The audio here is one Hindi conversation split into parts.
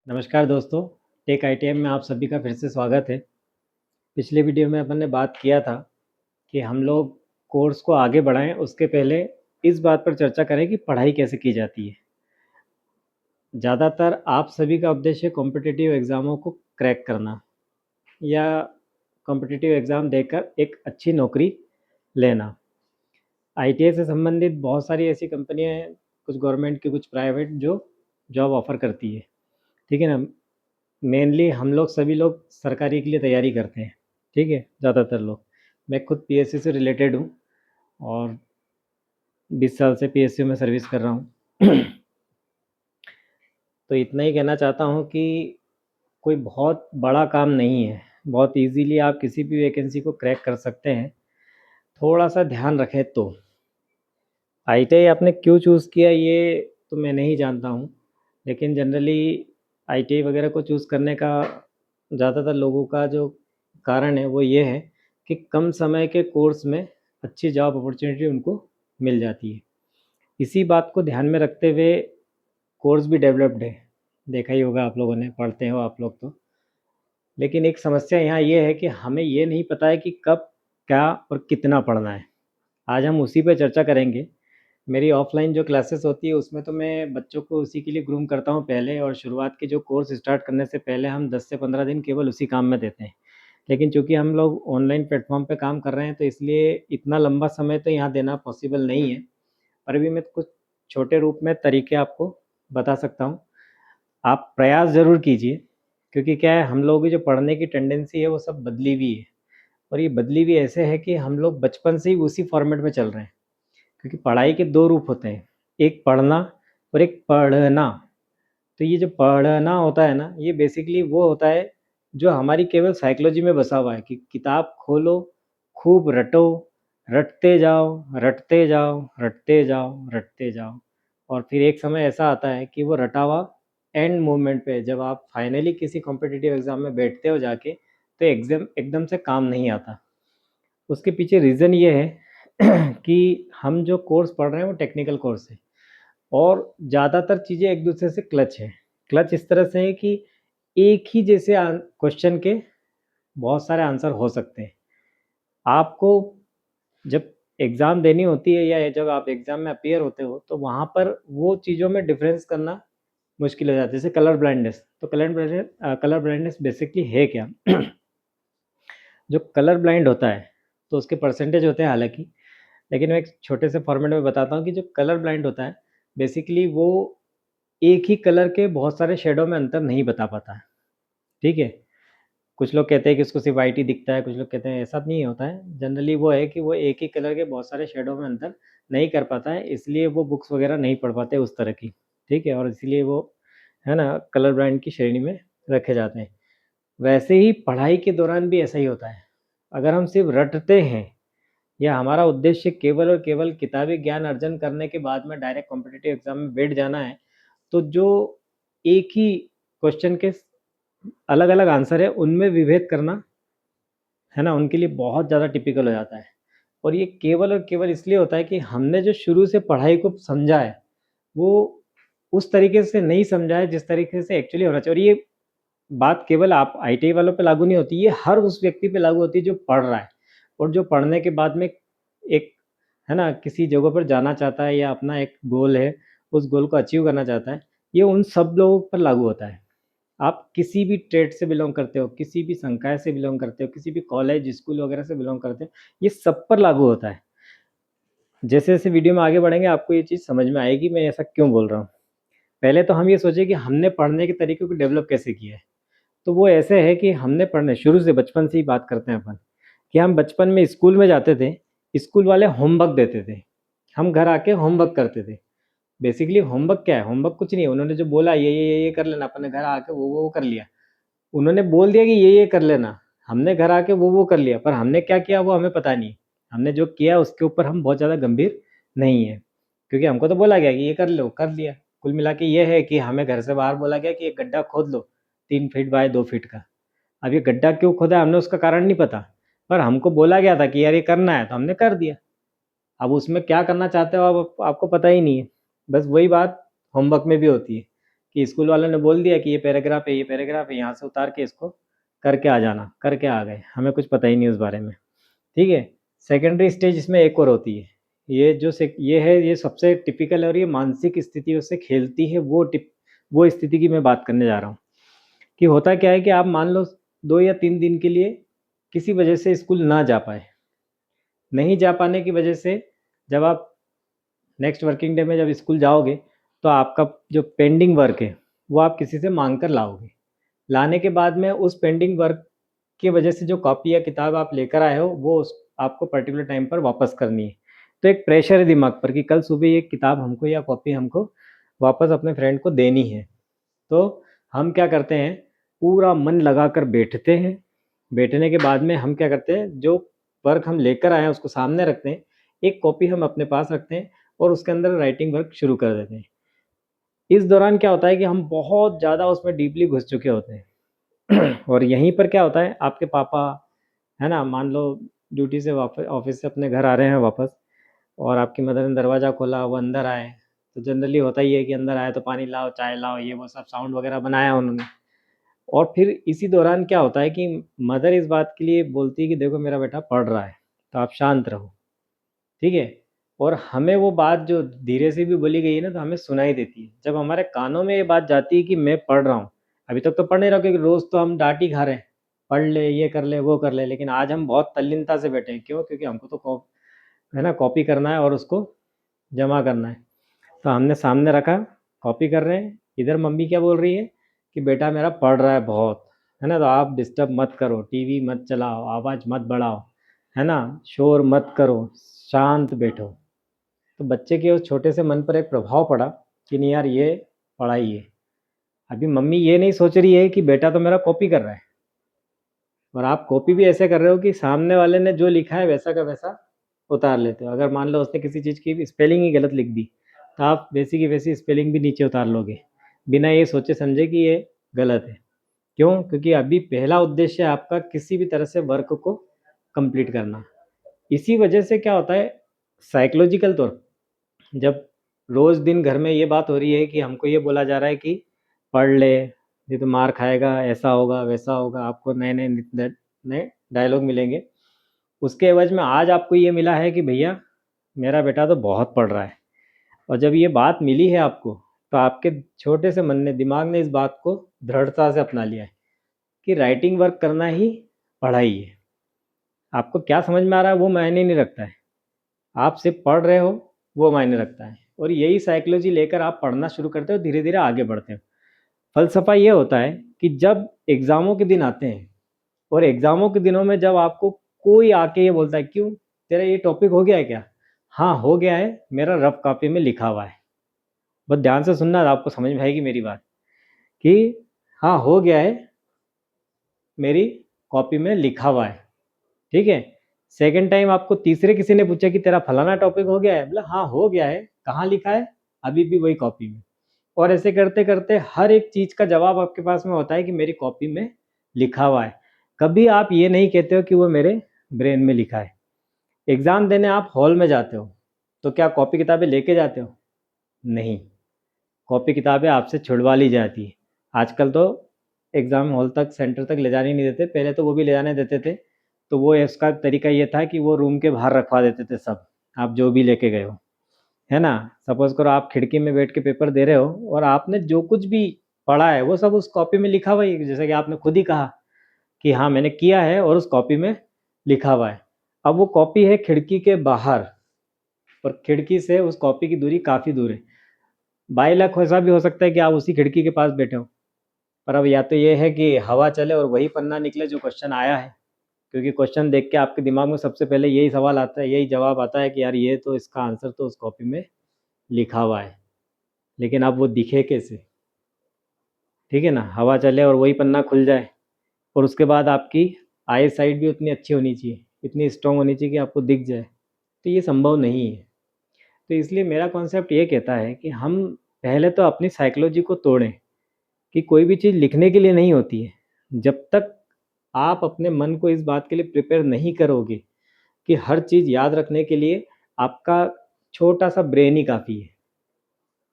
नमस्कार दोस्तों, टेक आईटीएम में आप सभी का फिर से स्वागत है। पिछले वीडियो में अपन ने बात किया था कि हम लोग कोर्स को आगे बढ़ाएं, उसके पहले इस बात पर चर्चा करें कि पढ़ाई कैसे की जाती है। ज़्यादातर आप सभी का उद्देश्य कॉम्पिटिटिव एग्ज़ामों को क्रैक करना या कॉम्पिटिटिव एग्ज़ाम देकर एक अच्छी नौकरी लेना। आईटीआई से संबंधित बहुत सारी ऐसी कंपनियां हैं, कुछ गवर्नमेंट की कुछ प्राइवेट, जो जॉब ऑफ़र करती है। ठीक है ना। मेनली हम लोग सभी लोग सरकारी के लिए तैयारी करते हैं। ठीक है, ज़्यादातर लोग। मैं खुद पीएससी से रिलेटेड हूँ और 20 साल से पीएससी में सर्विस कर रहा हूँ। तो इतना ही कहना चाहता हूँ कि कोई बहुत बड़ा काम नहीं है, बहुत इजीली आप किसी भी वैकेंसी को क्रैक कर सकते हैं, थोड़ा सा ध्यान रखें तो। आईटीआई आपने क्यों चूज़ किया ये तो मैं नहीं जानता हूँ, लेकिन जनरली आईटीआई वगैरह को चूज़ करने का ज़्यादातर लोगों का जो कारण है वो ये है कि कम समय के कोर्स में अच्छी जॉब अपॉर्चुनिटी उनको मिल जाती है। इसी बात को ध्यान में रखते हुए कोर्स भी डेवलप्ड है, देखा ही होगा आप लोगों ने, पढ़ते हो आप लोग तो। लेकिन एक समस्या यहाँ ये है कि हमें ये नहीं पता है कि कब, क्या और कितना पढ़ना है। आज हम उसी पे चर्चा करेंगे। मेरी ऑफलाइन जो क्लासेस होती है उसमें तो मैं बच्चों को उसी के लिए ग्रूम करता हूँ पहले, और शुरुआत के जो कोर्स स्टार्ट करने से पहले हम 10 से 15 दिन केवल उसी काम में देते हैं। लेकिन चूंकि हम लोग ऑनलाइन प्लेटफॉर्म पे काम कर रहे हैं तो इसलिए इतना लंबा समय तो यहाँ देना पॉसिबल नहीं है। पर भी मैं कुछ छोटे रूप में तरीके आपको बता सकता हूँ। आप प्रयास ज़रूर कीजिए, क्योंकि क्या है, हम लोगों की जो पढ़ने की टेंडेंसी है वो सब बदली हुई है। और ये बदली हुई ऐसे है कि हम लोग बचपन से ही उसी फॉर्मेट में चल रहे हैं। क्योंकि पढ़ाई के दो रूप होते हैं, एक पढ़ना और एक पढ़ना। तो ये जो पढ़ना होता है ना, ये बेसिकली वो होता है जो हमारी केवल साइकोलॉजी में बसा हुआ है कि किताब खोलो, खूब रटो, रटते जाओ, रटते जाओ, रटते जाओ, रटते जाओ। और फिर एक समय ऐसा आता है कि वो रटा हुआ एंड मोमेंट पे जब आप फाइनली किसी कॉम्पिटिटिव एग्ज़ाम में बैठते हो जाके, तो एग्ज़ाम एकदम से काम नहीं आता। उसके पीछे रीज़न ये है कि हम जो कोर्स पढ़ रहे हैं वो टेक्निकल कोर्स है, और ज़्यादातर चीज़ें एक दूसरे से क्लच है। क्लच इस तरह से है कि एक ही जैसे क्वेश्चन के बहुत सारे आंसर हो सकते हैं। आपको जब एग्ज़ाम देनी होती है या जब आप एग्ज़ाम में अपीयर होते हो तो वहाँ पर वो चीज़ों में डिफरेंस करना मुश्किल हो जाता है। जैसे कलर ब्लाइंडनेस, तो कलर ब्लाइंडनेस बेसिकली है क्या? जो कलर ब्लाइंड होता है तो उसके परसेंटेज होते हैं हालांकि, लेकिन मैं एक छोटे से फॉर्मेट में बताता हूँ कि जो कलर ब्लाइंड होता है बेसिकली वो एक ही कलर के बहुत सारे शेडो में अंतर नहीं बता पाता है। ठीक है। कुछ लोग कहते हैं कि उसको सिर्फ वाइट ही दिखता है, कुछ लोग कहते हैं ऐसा नहीं होता है। जनरली वो है कि वो एक ही कलर के बहुत सारे शेडो में अंतर नहीं कर पाता है, इसलिए वो बुक्स वगैरह नहीं पढ़ पाते उस तरह की। ठीक है, और इसलिए वो, है ना, कलर ब्लाइंड की श्रेणी में रखे जाते हैं। वैसे ही पढ़ाई के दौरान भी ऐसा ही होता है। अगर हम सिर्फ रटते हैं या हमारा उद्देश्य केवल और केवल किताबी ज्ञान अर्जन करने के बाद में डायरेक्ट कॉम्पिटिटिव एग्जाम में बैठ जाना है, तो जो एक ही क्वेश्चन के अलग अलग आंसर है उनमें विभेद करना, है ना, उनके लिए बहुत ज़्यादा टिपिकल हो जाता है। और ये केवल और केवल इसलिए होता है कि हमने जो शुरू से पढ़ाई को समझा है वो उस तरीके से नहीं समझा है जिस तरीके से एक्चुअली होना चाहिए। और ये बात केवल आप आईटीआई वालों पे लागू नहीं होती, ये हर उस व्यक्ति पे लागू होती है जो पढ़ रहा है और जो पढ़ने के बाद में एक, है ना, किसी जगह पर जाना चाहता है या अपना एक गोल है, उस गोल को अचीव करना चाहता है। ये उन सब लोगों पर लागू होता है। आप किसी भी ट्रेड से बिलोंग करते हो, किसी भी संकाय से बिलोंग करते हो, किसी भी कॉलेज स्कूल वगैरह से बिलोंग करते हो, ये सब पर लागू होता है। जैसे जैसे वीडियो में आगे बढ़ेंगे आपको ये चीज़ समझ में आएगी मैं ऐसा क्यों बोल रहा हूँ। पहले तो हम ये सोचे कि हमने पढ़ने के तरीके को डेवलप कैसे किया है। तो वो ऐसे है कि हमने पढ़ने शुरू से, बचपन से ही बात करते हैं अपन, कि हम बचपन में स्कूल में जाते थे, स्कूल वाले होमवर्क देते थे, हम घर आके होमवर्क करते थे। बेसिकली होमवर्क क्या है? होमवर्क कुछ नहीं है, उन्होंने जो बोला ये कर लेना, अपन ने घर आके वो कर लिया। उन्होंने बोल दिया कि ये कर लेना, हमने घर आके वो कर लिया, पर हमने क्या किया वो हमें पता नहीं। हमने जो किया उसके ऊपर हम बहुत ज़्यादा गंभीर नहीं है, क्योंकि हमको तो बोला गया कि ये कर लो, कर लिया। कुल मिला के ये है कि हमें घर से बाहर बोला गया कि एक गड्ढा खोद लो 3 फीट बाय 2 फीट का। अब ये गड्ढा क्यों खोदा हमने उसका कारण नहीं पता, पर हमको बोला गया था कि यार ये करना है तो हमने कर दिया। अब उसमें क्या करना चाहते हो आप, आपको पता ही नहीं है। बस वही बात होमवर्क में भी होती है कि स्कूल वालों ने बोल दिया कि ये पैराग्राफ है, ये पैराग्राफ है, यहाँ से उतार के इसको करके आ जाना, करके आ गए, हमें कुछ पता ही नहीं उस बारे में। ठीक है। सेकेंडरी स्टेज इसमें एक और होती है, ये जो ये है, ये सबसे टिपिकल है और ये मानसिक स्थितियों से खेलती है, वो स्थिति की मैं बात करने जा रहा हूँ। कि होता क्या है कि आप मान लो 2 या 3 दिन के लिए किसी वजह से स्कूल ना जा पाए, नहीं जा पाने की वजह से जब आप नेक्स्ट वर्किंग डे में जब स्कूल जाओगे तो आपका जो पेंडिंग वर्क है वो आप किसी से मांग कर लाओगे। लाने के बाद में उस पेंडिंग वर्क की वजह से जो कॉपी या किताब आप लेकर आए हो वो आपको पर्टिकुलर टाइम पर वापस करनी है। तो एक प्रेशर है दिमाग पर कि कल सुबह ये किताब हमको या कॉपी हमको वापस अपने फ्रेंड को देनी है। तो हम क्या करते हैं, पूरा मन लगाकर बैठते हैं। बैठने के बाद में हम क्या करते हैं, जो वर्क हम लेकर आए हैं उसको सामने रखते हैं, एक कॉपी हम अपने पास रखते हैं और उसके अंदर राइटिंग वर्क शुरू कर देते हैं। इस दौरान क्या होता है कि हम बहुत ज़्यादा उसमें डीपली घुस चुके होते हैं और यहीं पर क्या होता है, आपके पापा है ना, मान लो ड्यूटी से वापस, ऑफिस से अपने घर आ रहे हैं वापस, और आपकी मदर ने दरवाज़ा खोला, वो अंदर आए, तो जनरली होता ही है कि अंदर आए तो पानी लाओ, चाय लाओ, ये वो सब साउंड वगैरह बनाया उन्होंने। और फिर इसी दौरान क्या होता है कि मदर इस बात के लिए बोलती है कि देखो मेरा बेटा पढ़ रहा है तो आप शांत रहो। ठीक है। और हमें वो बात जो धीरे से भी बोली गई है ना तो हमें सुनाई देती है। जब हमारे कानों में ये बात जाती है कि मैं पढ़ रहा हूँ, अभी तक तो पढ़ नहीं रहा क्योंकि रोज़ तो हम डांट ही खा रहे हैं, पढ़ ले, ये कर ले, वो कर ले, लेकिन आज हम बहुत तल्लीनता से बैठे हैं। क्यों? क्योंकि हमको तो है ना कॉपी करना है और उसको जमा करना है। तो हमने सामने रखा, कॉपी कर रहे हैं, इधर मम्मी क्या बोल रही है कि बेटा मेरा पढ़ रहा है बहुत, है ना, तो आप डिस्टर्ब मत करो, टीवी मत चलाओ, आवाज़ मत बढ़ाओ, है ना, शोर मत करो, शांत बैठो। तो बच्चे के उस छोटे से मन पर एक प्रभाव पड़ा कि नहीं यार ये पढ़ाई है। अभी मम्मी ये नहीं सोच रही है कि बेटा तो मेरा कॉपी कर रहा है, और आप कॉपी भी ऐसे कर रहे हो कि सामने वाले ने जो लिखा है वैसा का वैसा उतार लेते हो। अगर मान लो उसने किसी चीज़ की स्पेलिंग ही गलत लिख दी तो आप वैसी की वैसी स्पेलिंग भी नीचे उतार लोगे, बिना ये सोचे समझे कि ये गलत है। क्यों? क्योंकि अभी पहला उद्देश्य है आपका किसी भी तरह से वर्क को कंप्लीट करना। इसी वजह से क्या होता है, साइकोलॉजिकल तौर, जब रोज़ दिन घर में ये बात हो रही है कि हमको ये बोला जा रहा है कि पढ़ ले, नहीं तो मार खाएगा, ऐसा होगा वैसा होगा, आपको नए नए नए डायलॉग मिलेंगे, उसके एवज में आज आपको ये मिला है कि भैया मेरा बेटा तो बहुत पढ़ रहा है। और जब ये बात मिली है आपको तो आपके छोटे से मन ने, दिमाग ने इस बात को दृढ़ता से अपना लिया है कि राइटिंग वर्क करना ही पढ़ाई है। आपको क्या समझ में आ रहा है वो मायने नहीं रखता है, आप सिर्फ पढ़ रहे हो वो मायने रखता है। और यही साइकोलॉजी लेकर आप पढ़ना शुरू करते हो, धीरे धीरे आगे बढ़ते हो। फलसफा ये होता है कि जब एग्ज़ामों के दिन आते हैं और एग्ज़ामों के दिनों में जब आपको कोई आके ये बोलता है क्यों तेरा ये टॉपिक हो गया है क्या, हाँ हो गया है, मेरा रफ कॉपी में लिखा हुआ है। बहुत ध्यान से सुनना, आपको समझ में आएगी मेरी बात कि हाँ हो गया है, मेरी कॉपी में लिखा हुआ है। ठीक है। सेकंड टाइम आपको तीसरे किसी ने पूछा कि तेरा फलाना टॉपिक हो गया है, बोला हाँ हो गया है, कहाँ लिखा है, अभी भी वही कॉपी में। और ऐसे करते करते हर एक चीज़ का जवाब आपके पास में होता है कि मेरी कॉपी में लिखा हुआ है। कभी आप ये नहीं कहते हो कि वो मेरे ब्रेन में लिखा है। एग्ज़ाम देने आप हॉल में जाते हो तो क्या कॉपी किताबें लेके जाते हो? नहीं, कॉपी किताबें आपसे छुड़वा ली जाती है। आजकल तो एग्ज़ाम हॉल तक, सेंटर तक ले जाने नहीं देते, पहले तो वो भी ले जाने देते थे। तो वो इसका तरीका ये था कि वो रूम के बाहर रखवा देते थे सब, आप जो भी लेके गए हो, है ना। सपोज़ करो आप खिड़की में बैठ के पेपर दे रहे हो और आपने जो कुछ भी पढ़ा है वो सब उस कॉपी में लिखा हुआ है, जैसे कि आपने खुद ही कहा कि हाँ मैंने किया है और उस कॉपी में लिखा हुआ है। अब वो कॉपी है खिड़की के बाहर, और खिड़की से उस कॉपी की दूरी काफ़ी दूर है। बाई लक ऐसा भी हो सकता है कि आप उसी खिड़की के पास बैठे हो, पर अब या तो ये है कि हवा चले और वही पन्ना निकले जो क्वेश्चन आया है, क्योंकि क्वेश्चन देख के आपके दिमाग में सबसे पहले यही सवाल आता है, यही जवाब आता है कि यार ये तो इसका आंसर तो उस कॉपी में लिखा हुआ है, लेकिन अब वो दिखे कैसे? ठीक है ना, हवा चले और वही पन्ना खुल जाए, और उसके बाद आपकी आई साइड भी उतनी अच्छी होनी चाहिए, इतनी स्ट्रांग होनी चाहिए कि आपको दिख जाए, तो ये संभव नहीं है। तो इसलिए मेरा कॉन्सेप्ट ये कहता है कि हम पहले तो अपनी साइकोलॉजी को तोड़ें कि कोई भी चीज़ लिखने के लिए नहीं होती है। जब तक आप अपने मन को इस बात के लिए प्रिपेयर नहीं करोगे कि हर चीज़ याद रखने के लिए आपका छोटा सा ब्रेन ही काफ़ी है,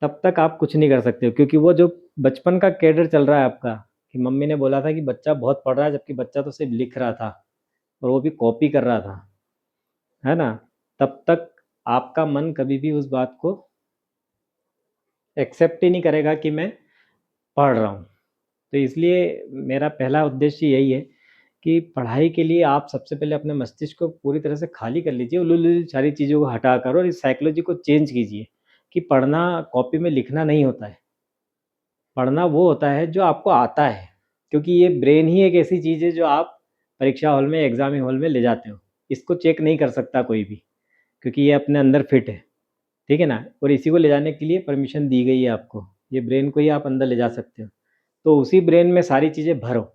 तब तक आप कुछ नहीं कर सकते हो, क्योंकि वो जो बचपन का कैडर चल रहा है आपका, कि मम्मी ने बोला था कि बच्चा बहुत पढ़ रहा है, जबकि बच्चा तो सिर्फ लिख रहा था और वो भी कॉपी कर रहा था, है ना? तब तक आपका मन कभी भी उस बात को एक्सेप्ट ही नहीं करेगा कि मैं पढ़ रहा हूँ। तो इसलिए मेरा पहला उद्देश्य यही है कि पढ़ाई के लिए आप सबसे पहले अपने मस्तिष्क को पूरी तरह से खाली कर लीजिए, उल्लू सारी चीज़ों को हटाकर, और इस साइकोलॉजी को चेंज कीजिए कि पढ़ना कॉपी में लिखना नहीं होता है। पढ़ना वो होता है जो आपको आता है, क्योंकि ये ब्रेन ही एक ऐसी चीज़ है जो आप परीक्षा हॉल में, एग्जाम हॉल में ले जाते हो। इसको चेक नहीं कर सकता कोई भी, क्योंकि ये अपने अंदर फिट है, ठीक है ना? और इसी को ले जाने के लिए परमिशन दी गई है आपको, ये ब्रेन को ही आप अंदर ले जा सकते हो। तो उसी ब्रेन में सारी चीज़ें भरो।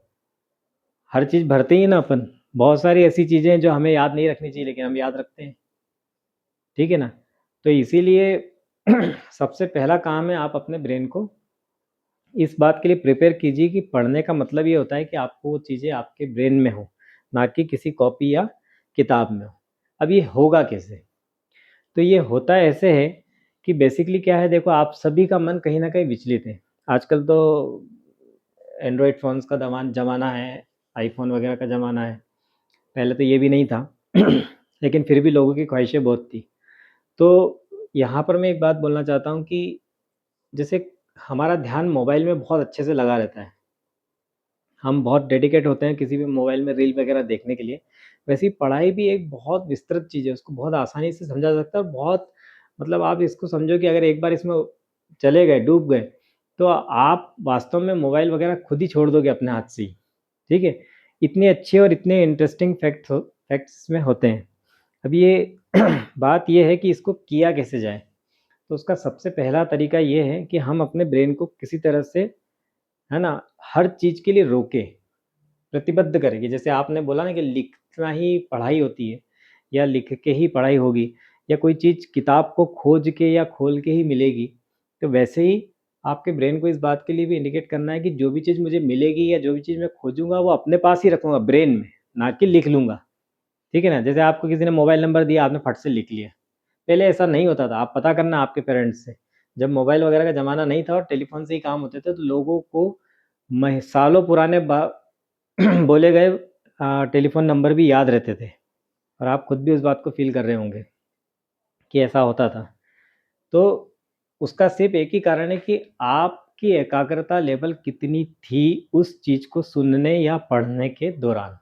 हर चीज़ भरते ही ना अपन, बहुत सारी ऐसी चीज़ें हैं जो हमें याद नहीं रखनी चाहिए, लेकिन हम याद रखते हैं, ठीक है ना? तो इसीलिए सबसे पहला काम है, आप अपने ब्रेन को इस बात के लिए प्रिपेयर कीजिए कि पढ़ने का मतलब ये होता है कि आपको वो चीज़ें आपके ब्रेन में हो, ना कि किसी कॉपी या किताब में हो। अब ये होगा कैसे? तो ये होता ऐसे है कि बेसिकली क्या है, देखो आप सभी का मन कहीं ना कहीं विचलित है। आजकल तो एंड्रॉयड फ़ोन्स का ज़माना है, आईफोन वगैरह का ज़माना है। पहले तो ये भी नहीं था लेकिन फिर भी लोगों की ख्वाहिशें बहुत थी। तो यहाँ पर मैं एक बात बोलना चाहता हूँ कि जैसे हमारा ध्यान मोबाइल में बहुत अच्छे से लगा रहता है, हम बहुत डेडिकेट होते हैं किसी भी मोबाइल में रील वगैरह देखने के लिए। वैसे ही पढ़ाई भी एक बहुत विस्तृत चीज़ है, उसको बहुत आसानी से समझा जा सकता है, और बहुत मतलब आप इसको समझो कि अगर एक बार इसमें चले गए, डूब गए, तो आप वास्तव में मोबाइल वगैरह खुद ही छोड़ दोगे अपने हाथ से ही, ठीक है? इतने अच्छे और इतने इंटरेस्टिंग फैक्ट्स इसमें होते हैं। अब ये बात ये है कि इसको किया कैसे जाए? तो उसका सबसे पहला तरीका ये है कि हम अपने ब्रेन को किसी तरह से, है ना, हर चीज़ के लिए रोकें, प्रतिबद्ध करेंगे। जैसे आपने बोला ना कि लिखना ही पढ़ाई होती है, या लिख के ही पढ़ाई होगी, या कोई चीज़ किताब को खोज के या खोल के ही मिलेगी। तो वैसे ही आपके ब्रेन को इस बात के लिए भी इंडिकेट करना है कि जो भी चीज़ मुझे मिलेगी या जो भी चीज़ मैं खोजूँगा वो अपने पास ही रखूँगा ब्रेन में, ना कि लिख लूँगा। ठीक है ना? जैसे आपको किसी ने मोबाइल नंबर दिया, आपने फट से लिख लिया। पहले ऐसा नहीं होता था, आप पता करना आपके पेरेंट्स से। जब मोबाइल वगैरह का ज़माना नहीं था और टेलीफ़ोन से ही काम होते थे, तो लोगों को मह सालों पुराने बोले गए टेलीफ़ोन नंबर भी याद रहते थे, और आप खुद भी उस बात को फ़ील कर रहे होंगे कि ऐसा होता था। तो उसका सिर्फ़ एक ही कारण है कि आपकी एकाग्रता लेवल कितनी थी उस चीज़ को सुनने या पढ़ने के दौरान,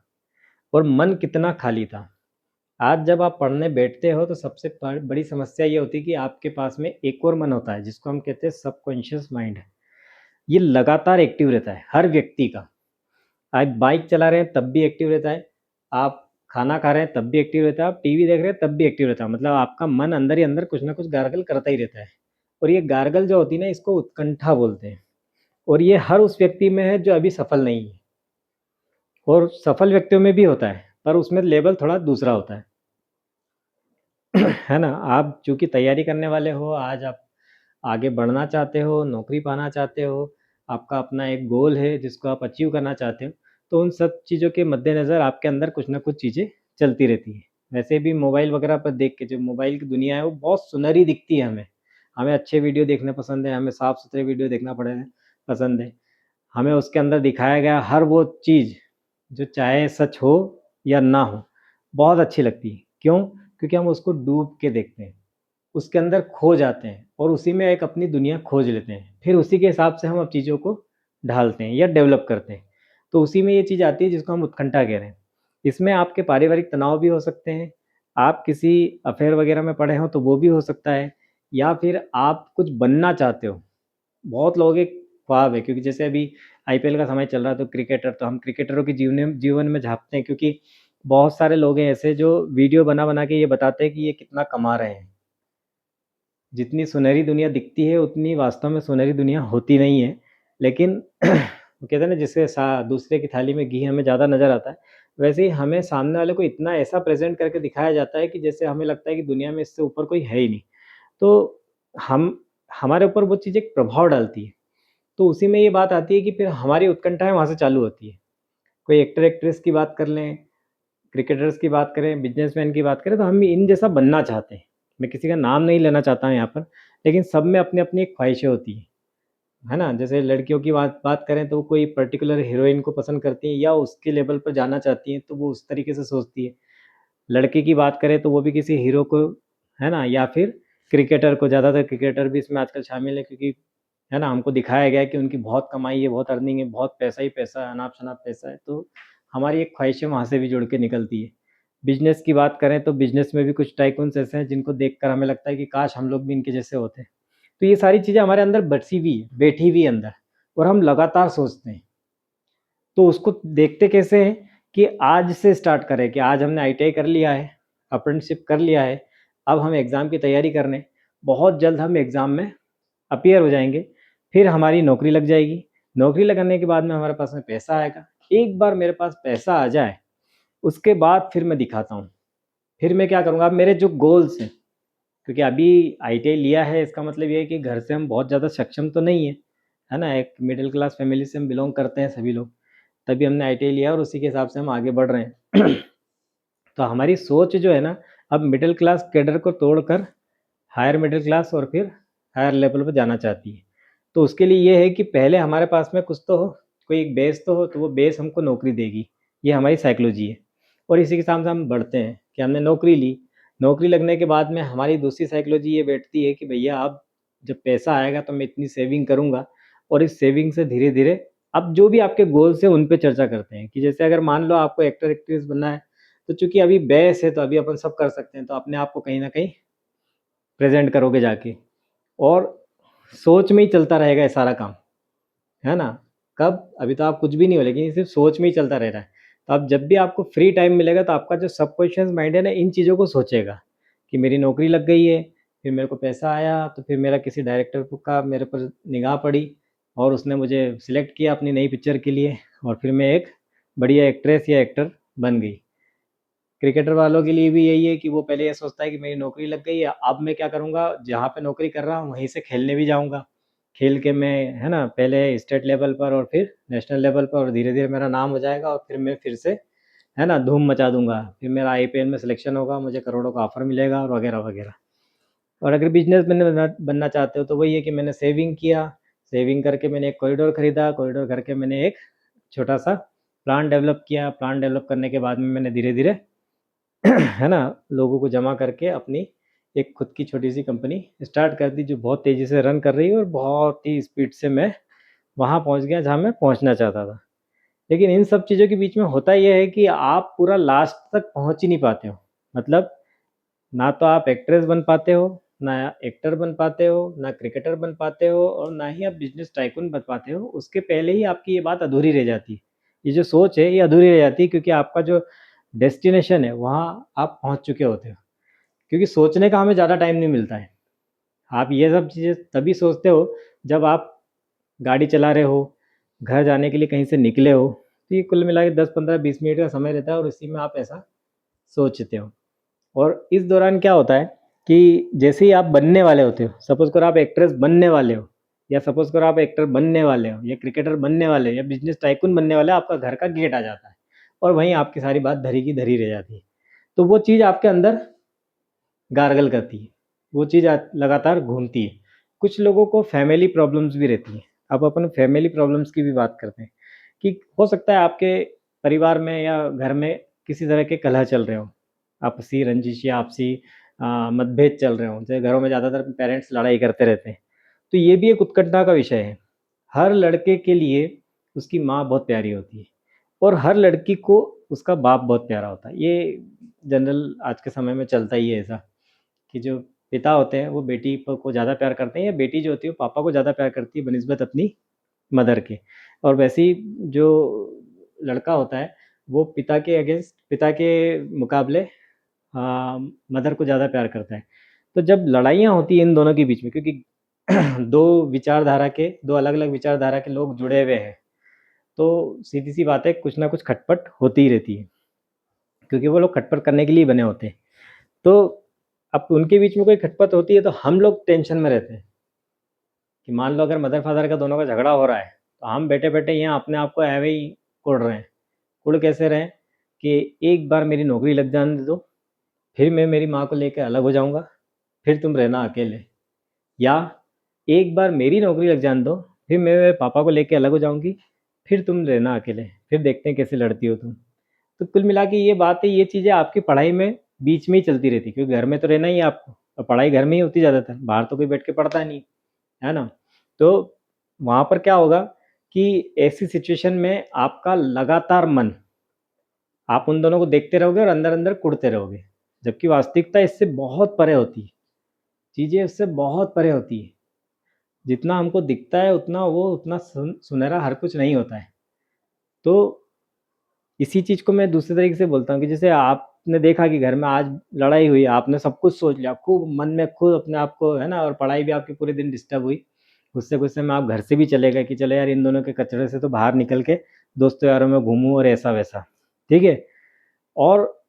और मन कितना खाली था। आज जब आप पढ़ने बैठते हो तो सबसे बड़ी समस्या ये होती है कि आपके पास में एक और मन होता है, जिसको हम कहते हैं सबकॉन्शियस माइंड। ये लगातार एक्टिव रहता है हर व्यक्ति का। आप बाइक चला रहे हैं तब भी एक्टिव रहता है, आप खाना खा रहे हैं तब भी एक्टिव रहता है, आप टीवी देख रहे हैं तब भी एक्टिव रहता है। मतलब आपका मन अंदर ही अंदर कुछ ना कुछ गार्गल करता ही रहता है। और ये गार्गल जो होती है ना, इसको उत्कंठा बोलते हैं। और ये हर उस व्यक्ति में है जो अभी सफल नहीं है, और सफल व्यक्तियों में भी होता है, पर उसमें लेवल थोड़ा दूसरा होता है। है ना? आप चूँकि तैयारी करने वाले हो, आज आप आगे बढ़ना चाहते हो, नौकरी पाना चाहते हो, आपका अपना एक गोल है जिसको आप अचीव करना चाहते हो, तो उन सब चीज़ों के मद्देनज़र आपके अंदर कुछ ना कुछ चीज़ें चलती रहती हैं। वैसे भी मोबाइल वगैरह पर देख के, जो मोबाइल की दुनिया है वो बहुत सुनहरी दिखती है हमें। हमें अच्छे वीडियो देखने पसंद है, हमें साफ-सुथरे वीडियो देखना पसंद है। हमें उसके अंदर दिखाया गया हर वो चीज़, जो चाहे सच हो या ना हो, बहुत अच्छी लगती है। क्यों? क्योंकि हम उसको डूब के देखते हैं, उसके अंदर खो जाते हैं, और उसी में एक अपनी दुनिया खोज लेते हैं। फिर उसी के हिसाब से हम अब चीज़ों को ढालते हैं या डेवलप करते हैं। तो उसी में ये चीज़ आती है जिसको हम उत्कंठा कह रहे हैं। इसमें आपके पारिवारिक तनाव भी हो सकते हैं, आप किसी अफ़ेयर वगैरह में पड़े हों तो वो भी हो सकता है, या फिर आप कुछ बनना चाहते हो। बहुत लोगों के ख्वाब है, क्योंकि जैसे अभी आईपीएल का समय चल रहा है, तो क्रिकेटर, तो हम क्रिकेटरों के जीवन में झाँकते हैं, क्योंकि बहुत सारे लोग हैं ऐसे जो वीडियो बना-बना के ये बताते हैं कि ये कितना कमा रहे हैं। जितनी सुनहरी दुनिया दिखती है, उतनी वास्तव में सुनहरी दुनिया होती नहीं है। लेकिन वो कहते हैं ना, जिससे सा दूसरे की थाली में घी हमें ज़्यादा नज़र आता है, वैसे ही हमें सामने वाले को इतना ऐसा प्रेज़ेंट करके दिखाया जाता है कि जैसे हमें लगता है कि दुनिया में इससे ऊपर कोई है ही नहीं। तो हम हमारे ऊपर वो चीज़ एक प्रभाव डालती है। तो उसी में ये बात आती है कि फिर हमारी उत्कंठाएँ वहाँ से चालू होती है। कोई एक्टर एक्ट्रेस की बात कर लें, क्रिकेटर्स की बात करें, बिज़नेसमैन की बात करें, तो हम इन जैसा बनना चाहते हैं। मैं किसी का नाम नहीं लेना चाहता हूँ यहाँ पर, लेकिन सब में अपनी-अपनी एक ख्वाहिशें होती है ना? जैसे लड़कियों की बात बात करें तो वो कोई पर्टिकुलर हीरोइन को पसंद करती हैं या उसके लेवल पर जाना चाहती हैं, तो वो उस तरीके से सोचती है। लड़के की बात करें तो वो भी किसी हीरो को, है ना? या फिर क्रिकेटर को, ज़्यादातर क्रिकेटर भी इसमें आजकल शामिल है क्योंकि, है ना, हमको दिखाया गया है कि उनकी बहुत कमाई है, बहुत अर्निंग है, बहुत पैसा ही पैसा है, अनाप-शनाप पैसा है, तो हमारी एक ख्वाहिशें वहाँ से भी जुड़ के निकलती है। बिज़नेस की बात करें तो बिज़नेस में भी कुछ टाइकून्स ऐसे हैं जिनको देखकर हमें लगता है कि काश हम लोग भी इनके जैसे होते। तो ये सारी चीज़ें हमारे अंदर बसी हुई है, बैठी हुई है अंदर, और हम लगातार सोचते हैं। तो उसको देखते कैसे हैं कि आज से स्टार्ट करें कि आज हमने आईटीआई कर लिया है, अप्रेंटिसशिप कर लिया है, अब हम एग्ज़ाम की तैयारी करने, बहुत जल्द हम एग्ज़ाम में अपीयर हो जाएँगे, फिर हमारी नौकरी लग जाएगी, नौकरी लगने के बाद में हमारे पास में पैसा आएगा। एक बार मेरे पास पैसा आ जाए, उसके बाद फिर मैं दिखाता हूँ, फिर मैं क्या करूँगा, अब मेरे जो गोल्स हैं, क्योंकि अभी आईटीआई लिया है इसका मतलब ये है कि घर से हम बहुत ज़्यादा सक्षम तो नहीं है, है ना? एक मिडिल क्लास फैमिली से हम बिलॉन्ग करते हैं सभी लोग, तभी हमने आईटीआई लिया और उसी के हिसाब से हम आगे बढ़ रहे हैं। तो हमारी सोच जो है ना, अब मिडिल क्लास कैडर को तोड़कर हायर मिडिल क्लास और फिर हायर लेवल पर जाना चाहती है। तो उसके लिए ये है कि पहले हमारे पास में कुछ तो हो, कोई एक बेस तो हो, तो वो बेस हमको नौकरी देगी। ये हमारी साइकोलॉजी है और इसी के साथ हम बढ़ते हैं कि हमने नौकरी ली, नौकरी लगने के बाद में हमारी दूसरी साइकोलॉजी ये बैठती है कि भैया अब जब पैसा आएगा तो मैं इतनी सेविंग करूँगा, और इस सेविंग से धीरे-धीरे अब जो भी आपके गोल्स हैं उन पे चर्चा करते हैं कि जैसे अगर मान लो आपको एक्टर एक्ट्रेस बनना है, तो चूँकि अभी बेस है तो अभी अपन सब कर सकते हैं, तो अपने आप को कहीं न कहीं प्रेज़ेंट करोगे जाके, और सोच में ही चलता रहेगा ये सारा काम, है ना? कब? अभी तो आप कुछ भी नहीं हो, लेकिन ये सिर्फ़ सोच में ही चलता रह रहा है। तो अब जब भी आपको फ्री टाइम मिलेगा तो आपका जो सबकॉन्शियस माइंड है ना, इन चीज़ों को सोचेगा कि मेरी नौकरी लग गई है, फिर मेरे को पैसा आया, तो फिर मेरा किसी डायरेक्टर को का मेरे पर निगाह पड़ी और उसने मुझे सिलेक्ट किया अपनी नई पिक्चर के लिए, और फिर मैं एक बढ़िया एक्ट्रेस या एक्टर बन गई। क्रिकेटर वालों के लिए भी यही है कि वो पहले ये सोचता है कि मेरी नौकरी लग गई है, अब मैं क्या करूँगा, जहाँ पे नौकरी कर रहा हूँ वहीं से खेलने भी जाऊँगा। खेल के मैं, है ना, पहले स्टेट लेवल पर और फिर नेशनल लेवल पर, और धीरे-धीरे मेरा नाम हो जाएगा और फिर मैं फिर से, है ना, धूम मचा दूँगा। फिर मेरा आईपीएल में सिलेक्शन होगा, मुझे करोड़ों का ऑफ़र मिलेगा और वगैरह-वगैरह। और अगर बिज़नेसमैन बनना बनना चाहते हो तो वही है कि मैंने सेविंग किया, सेविंग करके मैंने एक कॉरिडोर खरीदा, कॉरिडोर करके मैंने एक छोटा-सा प्लान डेवलप किया, प्लान डेवलप करने के बाद में मैंने धीरे-धीरे है ना, लोगों को जमा करके अपनी एक खुद की छोटी-सी कंपनी स्टार्ट कर दी, जो बहुत तेज़ी से रन कर रही है और बहुत ही स्पीड से मैं वहाँ पहुँच गया जहाँ मैं पहुँचना चाहता था। लेकिन इन सब चीज़ों के बीच में होता ये है कि आप पूरा लास्ट तक पहुँच ही नहीं पाते हो। मतलब ना तो आप एक्ट्रेस बन पाते हो, ना एक्टर बन पाते हो, ना क्रिकेटर बन पाते हो, और ना ही आप बिज़नेस टाइकून बन पाते हो। उसके पहले ही आपकी ये बात अधूरी रह जाती है। ये जो सोच है ये अधूरी रह जाती है क्योंकि आपका जो डेस्टिनेशन है वहाँ आप पहुँच चुके होते हो। क्योंकि सोचने का हमें ज़्यादा टाइम नहीं मिलता है। आप ये सब चीज़ें तभी सोचते हो जब आप गाड़ी चला रहे हो, घर जाने के लिए कहीं से निकले हो, तो ये कुल मिला के 10, 15, 20 मिनट का समय रहता है और इसी में आप ऐसा सोचते हो। और इस दौरान क्या होता है कि जैसे ही आप बनने वाले होते हो, सपोज़ करो आप एक्ट्रेस बनने वाले हो, या सपोज़ करो आप एक्टर बनने वाले हो, या क्रिकेटर बनने वाले हो, या बिज़नेस टाइकून बनने वाले हो, आपका घर का गेट आ जाता है और वहीं आपकी सारी बात धरी की धरी रह जाती है। तो वो चीज़ आपके अंदर गार्गल करती है, वो चीज़ लगातार घूमती है। कुछ लोगों को फैमिली प्रॉब्लम्स भी रहती हैं। अब अपन फैमिली प्रॉब्लम्स की भी बात करते हैं कि हो सकता है आपके परिवार में या घर में किसी तरह के कलह चल रहे हों, आपसी रंजिश या आपसी मतभेद चल रहे हों। जैसे घरों में ज़्यादातर पेरेंट्स लड़ाई करते रहते हैं, तो ये भी एक उत्कंठा का विषय है। हर लड़के के लिए उसकी माँ बहुत प्यारी होती है और हर लड़की को उसका बाप बहुत प्यारा होता है। ये जनरल आज के समय में चलता ही है ऐसा, कि जो पिता होते हैं वो बेटी को ज़्यादा प्यार करते हैं, या बेटी जो होती है वो पापा को ज़्यादा प्यार करती है बनिस्बत अपनी मदर के। और वैसे ही जो लड़का होता है वो पिता के अगेंस्ट, पिता के मुकाबले मदर को ज़्यादा प्यार करता है। तो जब लड़ाइयाँ होती हैं इन दोनों के बीच में, क्योंकि 2 अलग-अलग विचारधारा के लोग जुड़े हुए हैं, तो सीधी-सी बात है, कुछ ना कुछ खटपट होती ही रहती है, क्योंकि वो लोग खटपट करने के लिए बने होते हैं। तो अब उनके बीच में कोई खटपट होती है तो हम लोग टेंशन में रहते हैं कि मान लो अगर मदर फादर का दोनों का झगड़ा हो रहा है, तो हम बैठे-बैठे यहाँ अपने आप को ऐवे ही कुढ़ रहे हैं। कुढ़ कैसे रहे हैं कि एक बार मेरी नौकरी लग जाने दो, फिर मैं मेरी माँ को लेके अलग हो जाऊँगा, फिर तुम रहना अकेले। या एक बार मेरी नौकरी लग जाने दो, फिर मैं मेरे पापा को लेके अलग हो जाऊँगी, फिर तुम रहना अकेले, फिर देखते हैं कैसे लड़ती हो तुम। तो कुल मिला के ये बात है, ये चीज़ें आपकी पढ़ाई में बीच में ही चलती रहती है, क्योंकि घर में तो रहना ही है आपको और पढ़ाई घर में ही होती ज़्यादातर, बाहर तो कोई बैठ के पढ़ता नहीं, है ना? तो वहाँ पर क्या होगा कि ऐसी सिचुएशन में आपका लगातार मन, आप उन दोनों को देखते रहोगे और अंदर-अंदर कुढ़ते रहोगे, जबकि वास्तविकता इससे बहुत परे होती है, चीज़ें इससे बहुत परे होती है। जितना हमको दिखता है उतना वो उतना सुनहरा हर कुछ नहीं होता है। तो इसी चीज़ को मैं दूसरे तरीके से बोलता हूँ कि जैसे आपने देखा कि घर में आज लड़ाई हुई, आपने सब कुछ सोच लिया, खूब मन में खुद अपने आप को, है ना, और पढ़ाई भी आपकी पूरे दिन डिस्टर्ब हुई। गुस्से-गुस्से में आप घर से भी चले गए कि चलो यार इन दोनों के कचरे से तो बाहर निकल के दोस्तों यारों में घूमूँ और ऐसा-वैसा, ठीक है? और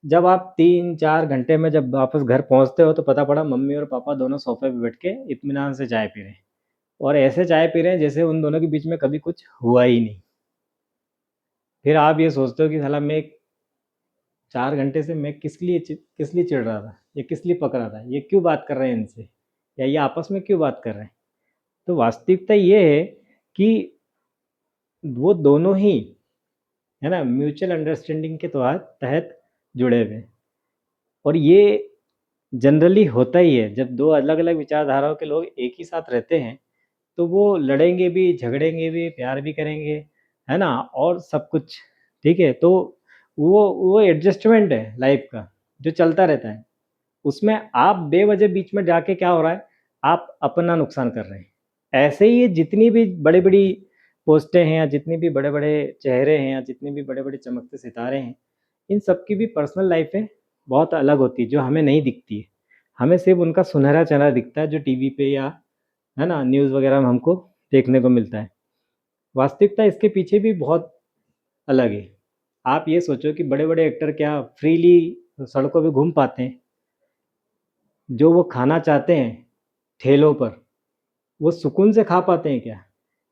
जब आप 3-4 घंटे में जब वापस घर पहुँचते हो तो पता पड़ा मम्मी और पापा दोनों सोफ़े पे बैठ के इत्मीनान से चाय पी रहे हैं, और ऐसे चाय पी रहे हैं जैसे उन दोनों के बीच में कभी कुछ हुआ ही नहीं। फिर आप ये सोचते हो कि साला मैं 4 घंटे से मैं किस लिए चिढ़ रहा था? या किस लिए पक रहा था? ये क्यों बात कर रहे हैं इनसे? या ये आपस में क्यों बात कर रहे हैं? तो वास्तविकता ये है कि वो दोनों ही, है ना, म्यूचुअल अंडरस्टैंडिंग के तहत जुड़े हुए हैं। और ये जनरली होता ही है, जब 2 अलग-अलग विचारधाराओं के लोग एक ही साथ रहते हैं, तो वो लड़ेंगे भी, झगड़ेंगे भी, प्यार भी करेंगे, है ना? और सब कुछ, ठीक है? तो वो एडजस्टमेंट है लाइफ़ का, जो चलता रहता है। उसमें आप बेवजह बीच में जाके क्या हो रहा है, आप अपना नुकसान कर रहे हैं। ऐसे ही ये जितनी भी बड़ी-बड़ी पोस्टें हैं या जितनी भी बड़े-बड़े चेहरे हैं या जितने भी बड़े-बड़े चमकते सितारे हैं, इन सब की भी पर्सनल लाइफ़ें बहुत अलग होती है, जो हमें नहीं दिखती है। हमें सिर्फ़ उनका सुनहरा चेहरा दिखता है, जो टीवी पे या, है ना, न्यूज़ वगैरह में हमको देखने को मिलता है। वास्तविकता इसके पीछे भी बहुत अलग है। आप ये सोचो कि बड़े-बड़े एक्टर क्या फ्रीली सड़कों पे घूम पाते हैं? जो वो खाना चाहते हैं ठेलों पर, वो सुकून से खा पाते हैं क्या?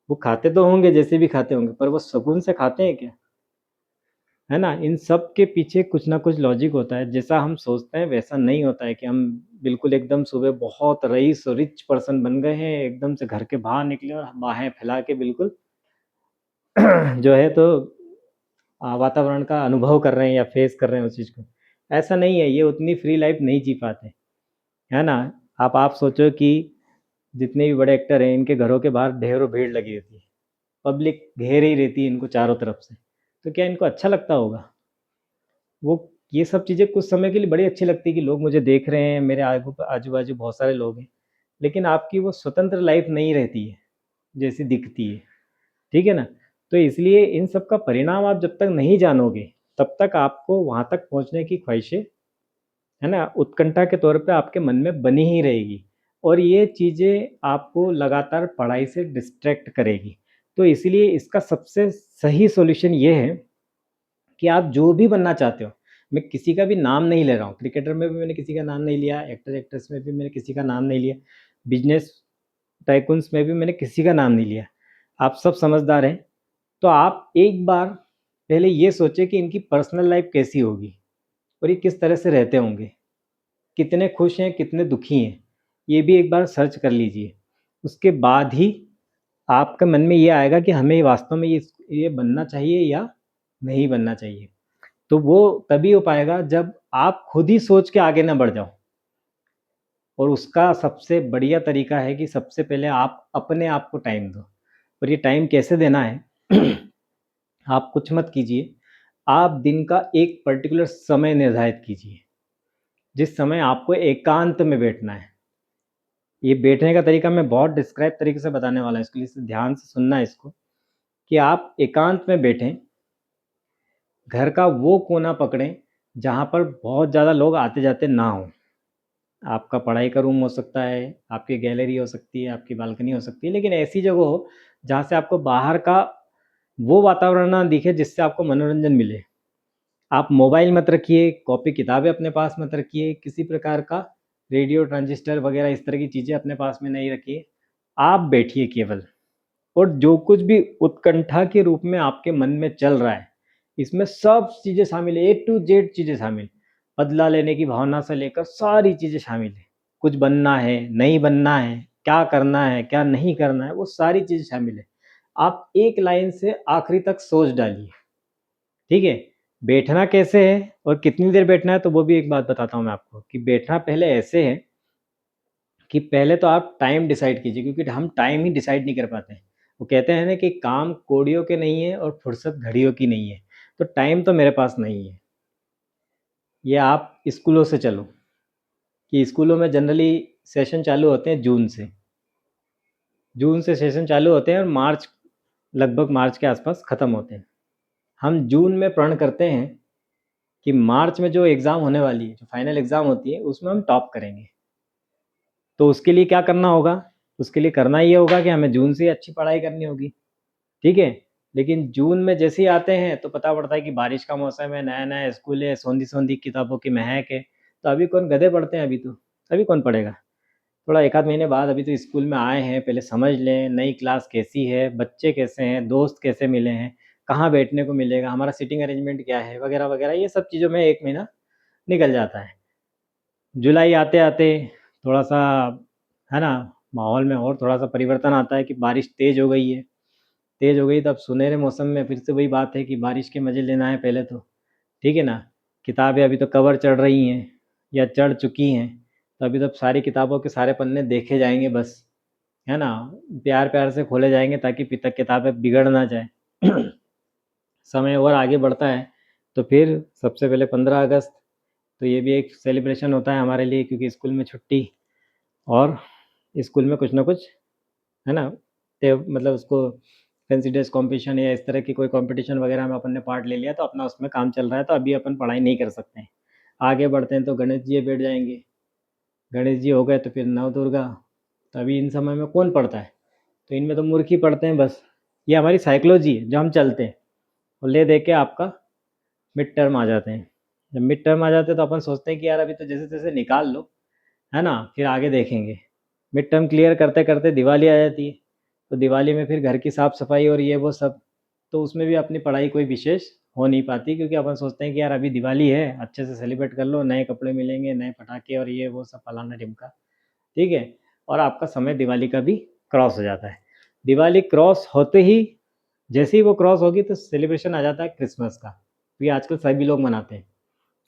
वो खाते तो होंगे जैसे भी खाते होंगे, पर वो सुकून से खाते हैं क्या? है ना? इन सब के पीछे कुछ ना कुछ लॉजिक होता है। जैसा हम सोचते हैं वैसा नहीं होता है कि हम बिल्कुल एकदम सुबह बहुत रईस और रिच पर्सन बन गए हैं, एकदम से घर के बाहर निकले और बाहें फैला के बिल्कुल जो है तो वातावरण का अनुभव कर रहे हैं या फेस कर रहे हैं उस चीज़ को। ऐसा नहीं है, ये उतनी फ्री लाइफ़ नहीं जी पाते, है ना? आप सोचो कि जितने भी बड़े एक्टर हैं, इनके घरों के बाहर ढेरों भीड़ लगी रहती है। पब्लिक घेरे ही रहती है इनको चारों तरफ से। तो क्या इनको अच्छा लगता होगा? वो ये सब चीज़ें कुछ समय के लिए बड़ी अच्छी लगती है कि लोग मुझे देख रहे हैं, मेरे आजू-बाजू बहुत सारे लोग हैं। लेकिन आपकी वो स्वतंत्र लाइफ़ नहीं रहती है, जैसी दिखती है। ठीक है ना? तो इसलिए इन सब का परिणाम आप जब तक नहीं जानोगे, तब तक आपको वहाँ तक पहुँचने की ख्वाहिशें, है ना, उत्कंठा के तौर पे आपके मन में बनी ही रहेगी, और ये चीज़ें आपको लगातार पढ़ाई से डिस्ट्रैक्ट करेगी। तो इसीलिए इसका सबसे सही सॉल्यूशन ये है कि आप जो भी बनना चाहते हो, मैं किसी का भी नाम नहीं ले रहा हूँ, क्रिकेटर में भी मैंने किसी का नाम नहीं लिया, एक्टर एक्ट्रेस में भी मैंने किसी का नाम नहीं लिया, बिजनेस टाइकून्स में भी मैंने किसी का नाम नहीं लिया। आप सब समझदार हैं, तो आप एक बार पहले ये सोचें कि इनकी पर्सनल लाइफ कैसी होगी और ये किस तरह से रहते होंगे, कितने खुश हैं, कितने दुखी हैं, ये भी एक बार सर्च कर लीजिए। उसके बाद ही आपके मन में ये आएगा कि हमें वास्तव में ये बनना चाहिए या नहीं बनना चाहिए। तो वो तभी हो पाएगा जब आप खुद ही सोच के आगे ना बढ़ जाओ, और उसका सबसे बढ़िया तरीका है कि सबसे पहले आप अपने आप को टाइम दो। और ये टाइम कैसे देना है, आप कुछ मत कीजिए, आप दिन का एक पर्टिकुलर समय निर्धारित कीजिए, जिस समय आपको एकांत में बैठना है। ये बैठने का तरीका मैं बहुत डिस्क्राइब तरीके से बताने वाला हूँ, इसके लिए ध्यान से सुनना है इसको, कि आप एकांत में बैठें, घर का वो कोना पकड़ें जहाँ पर बहुत ज़्यादा लोग आते-जाते ना हों। आपका पढ़ाई का रूम हो सकता है, आपकी गैलरी हो सकती है, आपकी बालकनी हो सकती है, लेकिन ऐसी जगह हो जहाँ से आपको बाहर का वो वातावरण ना दिखे जिससे आपको मनोरंजन मिले। आप मोबाइल मत रखिए, कॉपी किताबें अपने पास मत रखिए, किसी प्रकार का रेडियो, ट्रांजिस्टर वगैरह इस तरह की चीज़ें अपने पास में नहीं रखिए। आप बैठिए केवल, और जो कुछ भी उत्कंठा के रूप में आपके मन में चल रहा है, इसमें सब चीज़ें शामिल है, ए टू जेड चीज़ें शामिल, बदला लेने की भावना से लेकर सारी चीज़ें शामिल हैं। कुछ बनना है, नहीं बनना है, क्या करना है, क्या नहीं करना है, वो सारी चीज़ शामिल है। आप एक लाइन से आखिरी तक सोच डालिए, ठीक है? बैठना कैसे है और कितनी देर बैठना है, तो वो भी एक बात बताता हूँ मैं आपको कि बैठना पहले ऐसे है कि पहले तो आप टाइम डिसाइड कीजिए, क्योंकि हम टाइम ही डिसाइड नहीं कर पाते हैं। वो कहते हैं ना कि काम कोड़ियों के नहीं है और फुर्सत घड़ियों की नहीं है, तो टाइम तो मेरे पास नहीं है। ये आप स्कूलों से चलो कि स्कूलों में जनरली सेशन चालू होते हैं जून से। जून से सेशन चालू होते हैं और मार्च, लगभग मार्च के आसपास ख़त्म होते हैं। हम जून में प्रण करते हैं कि मार्च में जो एग्ज़ाम होने वाली है, जो फाइनल एग्ज़ाम होती है, उसमें हम टॉप करेंगे। तो उसके लिए क्या करना होगा? उसके लिए करना ये होगा कि हमें जून से ही अच्छी पढ़ाई करनी होगी, ठीक है? लेकिन जून में जैसे ही आते हैं तो पता पड़ता है कि बारिश का मौसम है, नया-नया स्कूल है, सोंधी-सोंधी किताबों की महक है, तो अभी कौन गधे पढ़ते हैं अभी तो, अभी कौन पढ़ेगा? थोड़ा 1 आध महीने बाद, अभी तो स्कूल में आए हैं, पहले समझ लें नई क्लास कैसी है, बच्चे कैसे हैं, दोस्त कैसे मिले हैं, कहाँ बैठने को मिलेगा, हमारा सीटिंग अरेंजमेंट क्या है, वगैरह-वगैरह, ये सब चीज़ों में 1 महीना निकल जाता है। जुलाई आते-आते थोड़ा-सा, है ना, माहौल में और थोड़ा-सा परिवर्तन आता है कि बारिश तेज़ हो गई है। तेज़ हो गई तो अब सुनहरे मौसम में फिर से वही बात है कि बारिश के मज़े लेना है पहले तो, ठीक है ना? किताबें अभी तो कवर चढ़ रही हैं या चढ़ चुकी हैं, तो अभी तो सारी किताबों के सारे पन्ने देखे जाएँगे बस, है ना? प्यार-प्यार से खोले जाएँगे ताकि पिता किताबें बिगड़ ना जाएँ। समय और आगे बढ़ता है, तो फिर सबसे पहले 15 अगस्त, तो ये भी एक सेलिब्रेशन होता है हमारे लिए, क्योंकि स्कूल में छुट्टी, और स्कूल में कुछ ना कुछ, है ना, मतलब उसको फैंसी ड्रेस कॉम्पिटिशन या इस तरह की कोई कॉम्पिटिशन वगैरह में अपन ने पार्ट ले लिया, तो अपना उसमें काम चल रहा है, तो अभी अपन पढ़ाई नहीं कर सकते हैं। आगे बढ़ते हैं तो गणेश जी बैठ जाएंगे, गणेश जी हो गए तो फिर नव दुर्गा, तो अभी इन समय में कौन पढ़ता है? तो इनमें तो मूर्ख ही पढ़ते हैं बस। ये हमारी साइकोलॉजी है जो हम चलते हैं, और ले दे के आपका मिड टर्म आ जाते हैं। जब मिड टर्म आ जाते हैं तो अपन सोचते हैं कि यार अभी तो जैसे तैसे निकाल लो, है ना, फिर आगे देखेंगे। मिड टर्म क्लियर करते करते दिवाली आ जाती है, तो दिवाली में फिर घर की साफ़ सफाई और ये वो सब, तो उसमें भी अपनी पढ़ाई कोई विशेष हो नहीं पाती, क्योंकि अपन सोचते हैं कि यार अभी दिवाली है, अच्छे से सेलिब्रेट कर लो, नए कपड़े मिलेंगे, नए पटाखे और ये वो सब फलाना ढिमका, ठीक है? और आपका समय दिवाली का भी क्रॉस हो जाता है। दिवाली क्रॉस होते ही, जैसे ही वो क्रॉस होगी तो सेलिब्रेशन आ जाता है क्रिसमस का, क्योंकि आजकल सभी लोग मनाते हैं।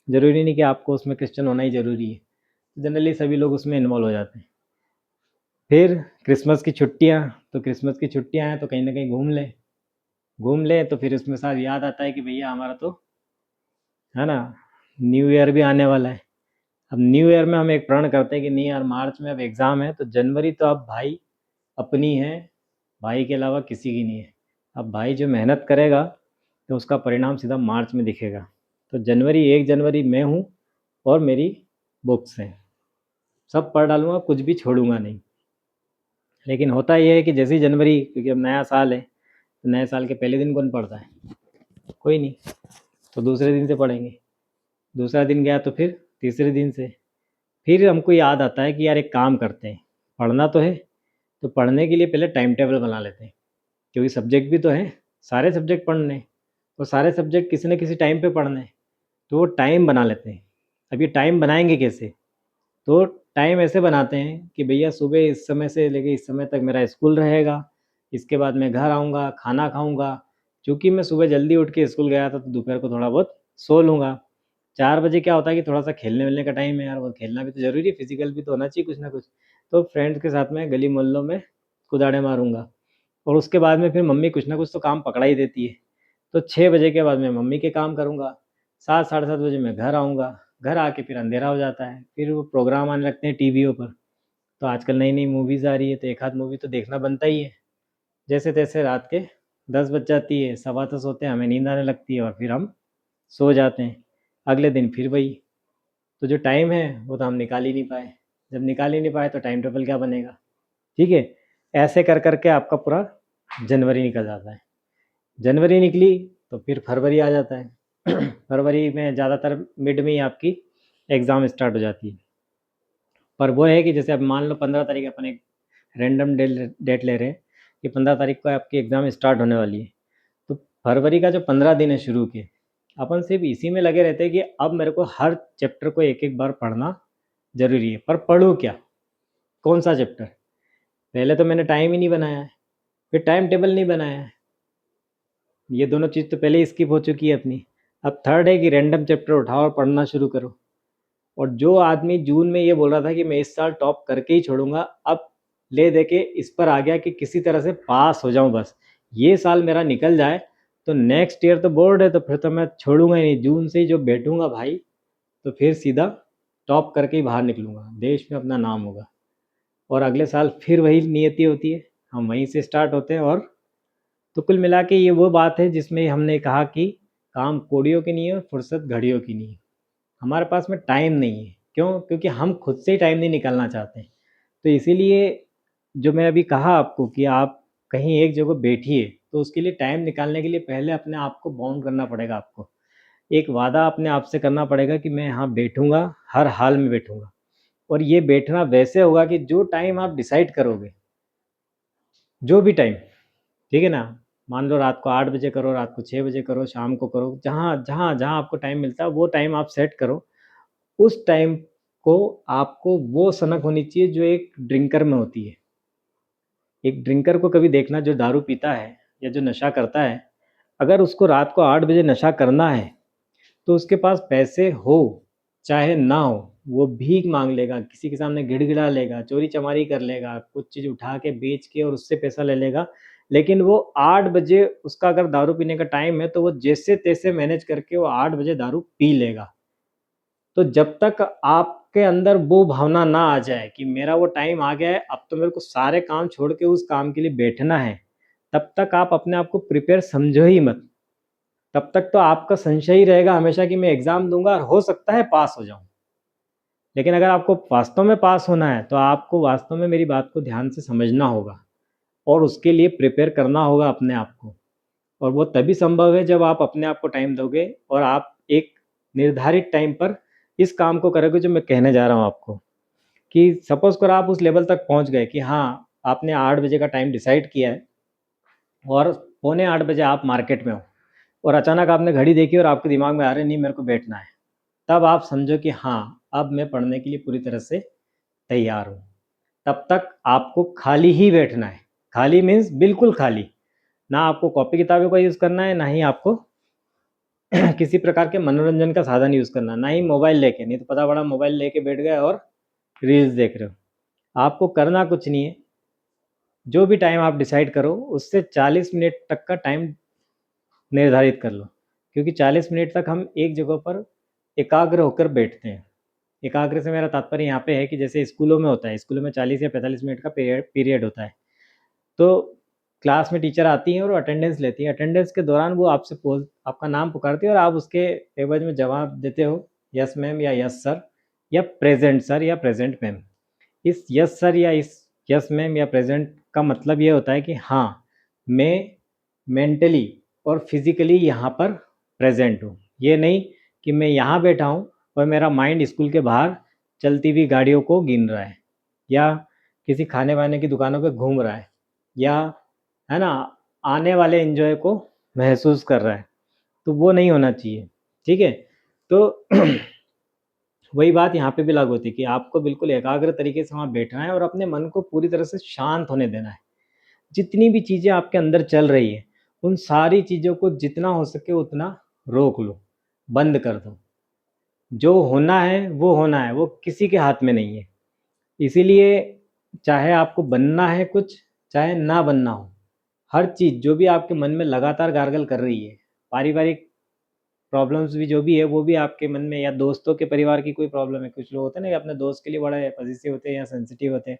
ज़रूरी नहीं कि आपको उसमें क्रिश्चियन होना ही ज़रूरी है, जनरली सभी लोग उसमें इन्वॉल्व हो जाते हैं। फिर क्रिसमस की छुट्टियाँ, तो क्रिसमस की छुट्टियाँ हैं तो कहीं न कहीं घूम लें तो फिर उसमें साथ याद आता है कि भैया हमारा तो, है ना, न्यू ईयर भी आने वाला है। अब न्यू ईयर में हम एक प्रण करते हैं कि नहीं यार, मार्च में अब एग्ज़ाम है, तो जनवरी तो अब भाई अपनी है, भाई के अलावा किसी की नहीं है। अब भाई जो मेहनत करेगा तो उसका परिणाम सीधा मार्च में दिखेगा। तो जनवरी, 1 जनवरी मैं हूँ और मेरी बुक्स हैं। सब पढ़ डालूँगा, कुछ भी छोड़ूँगा नहीं। लेकिन होता ये है कि जैसे ही जनवरी, क्योंकि अब नया साल है, तो नए साल के पहले दिन कौन पढ़ता है? कोई नहीं। तो दूसरे दिन से पढ़ेंगे। दूसरा दिन गया तो फिर तीसरे दिन से। फिर हमको याद आता है कि यार एक काम करते हैं, पढ़ना तो है, तो पढ़ने के लिए पहले टाइम टेबल बना लेते हैं, क्योंकि सब्जेक्ट भी तो हैं, सारे सब्जेक्ट पढ़ने हैं, और सारे सब्जेक्ट किसी न किसी टाइम पे पढ़ने हैं, तो वो टाइम बना लेते हैं। अब ये टाइम बनाएँगे कैसे? तो टाइम ऐसे बनाते हैं कि भैया सुबह इस समय से लेके इस समय तक मेरा स्कूल रहेगा, इसके बाद मैं घर आऊँगा, खाना खाऊँगा। चूँकि मैं सुबह जल्दी उठ के स्कूल गया था तो दोपहर को थोड़ा बहुत सो लूँगा। 4 बजे क्या होता है कि थोड़ा-सा खेलने-वेलने का टाइम है यार, वो खेलना भी तो ज़रूरी है, फिज़िकल भी तो होना चाहिए कुछ ना कुछ। तो फ्रेंड्स के साथ में गली मोहल्लों में कुदाड़े मारूँगा, और उसके बाद में फिर मम्मी कुछ ना कुछ तो काम पकड़ा ही देती है। तो 6 बजे के बाद मैं मम्मी के काम करूँगा, 7 साढ़े 7 बजे मैं घर आऊँगा, घर आके फिर अंधेरा हो जाता है, फिर वो प्रोग्राम आने लगते हैं टीवीओं पर। तो आजकल नई-नई मूवीज़ आ रही है, तो एक आध मूवी तो देखना बनता ही है। जैसे-तैसे रात के 10 बज जाती है, सवा 10 होते हैं, हमें नींद आने लगती है और फिर हम सो जाते हैं। अगले दिन फिर वही, तो जो टाइम है वो तो हम निकाल ही नहीं पाए। जब निकाल ही नहीं पाए तो टाइम टेबल क्या बनेगा, ठीक है? ऐसे कर के आपका पूरा जनवरी निकल जाता है। जनवरी निकली तो फिर फरवरी आ जाता है। फरवरी में ज़्यादातर मिड में ही आपकी एग्ज़ाम स्टार्ट हो जाती है। पर वो है कि जैसे अब मान लो 15 तारीख अपन एक रैंडम डेट ले रहे हैं कि 15 तारीख को आपकी एग्ज़ाम स्टार्ट होने वाली है। तो फरवरी का जो 15 दिन है शुरू के, अपन सिर्फ़ इसी में लगे रहते हैं कि अब मेरे को हर चैप्टर को एक-एक बार पढ़ना ज़रूरी है, पर पढूँ क्या? कौन-सा चैप्टर? पहले तो मैंने टाइम ही नहीं बनाया है, फिर टाइम टेबल नहीं बनाया है। ये दोनों चीज़ तो पहले ही स्किप हो चुकी है अपनी। अब थर्ड है कि रैंडम चैप्टर उठाओ और पढ़ना शुरू करो। और जो आदमी जून में ये बोल रहा था कि मैं इस साल टॉप करके ही छोड़ूंगा, अब ले दे के इस पर आ गया कि किसी तरह से पास हो जाऊं, बस ये साल मेरा निकल जाए तो नेक्स्ट ईयर तो बोर्ड है, तो फिर तो मैं छोड़ूंगा ही नहीं। जून से ही जो बैठूंगा भाई, तो फिर सीधा टॉप करके ही बाहर निकलूंगा, देश में अपना नाम होगा। और अगले साल फिर वही नियति होती है, हम वहीं से स्टार्ट होते हैं। और तो कुल मिला के ये वो बात है जिसमें हमने कहा कि काम कौड़ियों की नहीं है और फुर्सत घड़ियों की नहीं है। हमारे पास में टाइम नहीं है, क्यों? क्योंकि हम खुद से ही टाइम नहीं निकालना चाहते हैं। तो इसीलिए जो मैं अभी कहा आपको कि आप कहीं एक जगह बैठिए, तो उसके लिए टाइम निकालने के लिए पहले अपने आप को बाउंड करना पड़ेगा। आपको एक वादा अपने आप से करना पड़ेगा कि मैं यहाँ बैठूंगा, हर हाल में बैठूंगा। और ये बैठना वैसे होगा कि जो टाइम आप डिसाइड करोगे, जो भी टाइम, ठीक है ना? मान लो रात को 8 बजे करो, रात को 6 बजे करो, शाम को करो, जहाँ जहाँ जहाँ आपको टाइम मिलता है वो टाइम आप सेट करो। उस टाइम को आपको वो सनक होनी चाहिए जो एक ड्रिंकर में होती है। एक ड्रिंकर को कभी देखना जो दारू पीता है या जो नशा करता है, अगर उसको रात को 8 बजे नशा करना है तो उसके पास पैसे हो चाहे ना हो, वो भीख मांग लेगा, किसी के सामने गिड़गिड़ा लेगा, चोरी चमारी कर लेगा, कुछ चीज़ उठा के बेच के और उससे पैसा ले लेगा। लेकिन वो 8 बजे उसका अगर दारू पीने का टाइम है तो वो जैसे तैसे मैनेज करके वो 8 बजे दारू पी लेगा। तो जब तक आपके अंदर वो भावना ना आ जाए कि मेरा वो टाइम आ गया है, अब तो मेरे को सारे काम छोड़ के उस काम के लिए बैठना है, तब तक आप अपने आप को प्रिपेयर समझो ही मत। तब तक तो आपका संशय ही रहेगा हमेशा कि मैं एग्ज़ाम दूंगा और हो सकता है पास हो जाऊं। लेकिन अगर आपको वास्तव में पास होना है तो आपको वास्तव में मेरी बात को ध्यान से समझना होगा और उसके लिए प्रिपेयर करना होगा अपने आप को। और वो तभी संभव है जब आप अपने आप को टाइम दोगे और आप एक निर्धारित टाइम पर इस काम को करोगे जो मैं कहने जा रहा हूँ आपको। कि सपोज़ करो आप उस लेवल तक पहुँच गए कि हाँ, आपने 8 बजे का टाइम डिसाइड किया है और पौने 8 बजे आप मार्केट में हो और अचानक आपने घड़ी देखी और आपके दिमाग में आ रहा है नहीं मेरे को बैठना है। तब आप समझो कि हाँ, अब मैं पढ़ने के लिए पूरी तरह से तैयार हूँ। तब तक आपको खाली ही बैठना है। खाली मीन्स बिल्कुल खाली। ना आपको कॉपी किताबों का यूज़ करना है, ना ही आपको किसी प्रकार के मनोरंजन का साधन यूज़ करना, ना ही मोबाइल लेके, नहीं तो पता पड़ा मोबाइल लेके बैठ गए और रील्स देख रहे हो। आपको करना कुछ नहीं है, जो भी टाइम आप डिसाइड करो उससे 40 मिनट तक का टाइम निर्धारित कर लो। क्योंकि 40 मिनट तक हम एक जगह पर एकाग्र होकर बैठते हैं। एकाग्र से मेरा तात्पर्य यहाँ पे है कि जैसे स्कूलों में होता है, स्कूलों में 40 या 45 मिनट का पीरियड होता है। तो क्लास में टीचर आती हैं और अटेंडेंस लेती हैं। अटेंडेंस के दौरान वो आपसे आपका नाम पुकारती है और आप उसके एवज में जवाब देते हो, यस मैम या यस सर या प्रेजेंट सर या प्रेजेंट मैम। इस यस सर या इस यस मैम या प्रेजेंट का मतलब ये होता है कि हाँ, मैं मेंटली और फिजिकली यहाँ पर प्रेजेंट हूँ। ये नहीं कि मैं यहाँ बैठा हूँ और मेरा माइंड स्कूल के बाहर चलती हुई गाड़ियों को गिन रहा है या किसी खाने वाने की दुकानों पे घूम रहा है या, है ना, आने वाले एंजॉय को महसूस कर रहा है। तो वो नहीं होना चाहिए, ठीक है? तो वही बात यहाँ पे भी लागू होती है कि आपको बिल्कुल एकाग्र तरीके से वहाँ बैठना है और अपने मन को पूरी तरह से शांत होने देना है। जितनी भी चीज़ें आपके अंदर चल रही है, उन सारी चीज़ों को जितना हो सके उतना रोक लो, बंद कर दो। जो होना है वो होना है, वो किसी के हाथ में नहीं है। इसीलिए चाहे आपको बनना है कुछ, चाहे ना बनना हो, हर चीज़ जो भी आपके मन में लगातार गार्गल कर रही है, पारिवारिक प्रॉब्लम्स भी जो भी है वो भी आपके मन में, या दोस्तों के परिवार की कोई प्रॉब्लम है, कुछ लोग होते हैं ना कि अपने दोस्त के लिए बड़े पॉजिटिव होते हैं या सेंसिटिव होते हैं